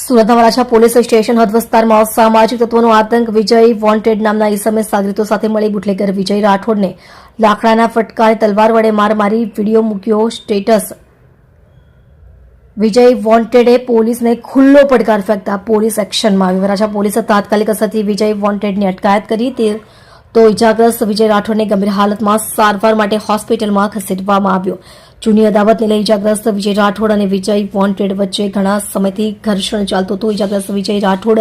સુરતના Varachha police station હદ વિસ્તારમાં સામાજિક તત્વોનો આતંક વિજય વોન્ટેડ નામના ઈસમે સાગરીતો સાથે મળી બુટલેગર વિજય રાઠોડને લાકડાના ફટકારે તલવાર વડે માર મારી વિડીયો મૂક્યો સ્ટેટસ। વિજય વોન્ટેડે પોલીસને ખુલ્લો પડકાર ફેંકતા પોલીસ એક્શનમાં આવી। વરાછા પોલીસે તાત્કાલિક અસરથી વિજય વોન્ટેડની અટકાયત કરી તો ઇજાગ્રસ્ત વિજય રાઠોડને ગંભીર હાલતમાં સારવાર માટે હોસ્પિટલમાં ખસેડવામાં આવ્યો। જૂની અદાવતને લઈ ઇજાગ્રસ્ત વિજય રાઠોડ અને વિજય વોન્ટેડ વચ્ચે ઘણા સમયથી ઘર્ષણ ચાલતું હતું। ઇજાગ્રસ્ત વિજય રાઠોડ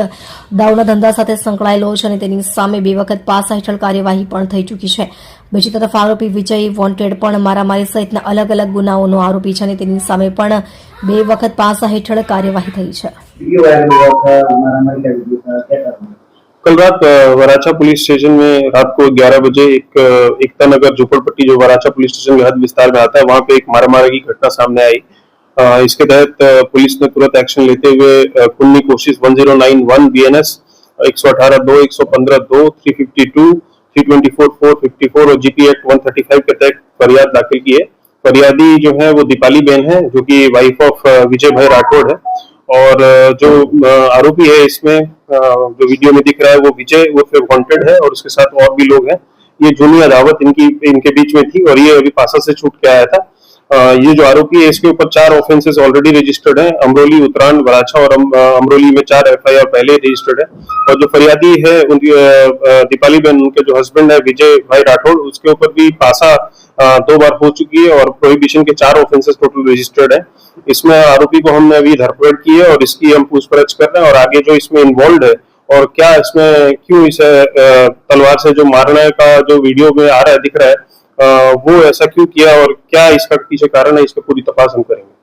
દારૂના ધંધા સાથે સંકળાયેલો છે અને તેની સામે 2 વખત પાસા હેઠળ કાર્યવાહી પણ થઈ ચૂકી છે। બીજી તરફ આરોપી વિજય વોન્ટેડ પણ મારામારી સહિતના અલગ અલગ ગુનાઓનો આરોપી છે અને તેની સામે પણ 2 વખત પાસા હેઠળ કાર્યવાही થઈ છે। कल रात वराछा पुलिस स्टेशन में रात को 11 बजे एक एकता नगर झोपड़पट्टी जो वराछा पुलिस स्टेशन के हद विस्तार में आता है वहां पे एक मारामारी की घटना सामने आई। इसके तहत पुलिस ने तुरंत एक्शन लेते हुए खूनी कोशिश 1091 BNS 118(2), 115(2), 352, 324, 454 और GP एक्ट 135 के तहत फरियाद दाखिल की है। फरियादी जो है वो दीपाली बेन है जो कि वाइफ ऑफ विजय भाई राठौड़ है और जो आरोपी है इसमें जो वीडियो में दिख रहा है वो विजय उर्फ वांटेड है और उसके साथ और भी लोग हैं। ये जूनी अदावत इनके बीच में थी और ये अभी पासा से छूट के आया था। ये जो आरोपी है इसके ऊपर 4 ऑफेंसेस ऑलरेडी रजिस्टर्ड हैं। अमरोली, उतरान, वराछा और अमरोली में 4 FIR पहले रजिस्टर्ड है। और जो फरियादी है उनकी दीपाली बेन उनके जो हस्बैंड है विजय भाई राठौड़ उसके ऊपर भी पासा 2 बार हो चुकी है और प्रोहिबिशन के 4 ऑफेंसेस टोटल रजिस्टर्ड है। इसमें आरोपी को हमने अभी धरपकड़ की है और इसकी हम पूछपरछ कर रहे हैं और आगे जो इसमें इन्वॉल्व है और क्या इसमें क्यों इसे तलवार से जो मारने का जो वीडियो में आ रहा है दिख रहा है वो ऐसा क्यों किया और क्या इसका पीछे कारण है इसका पूरी तपास हम करेंगे।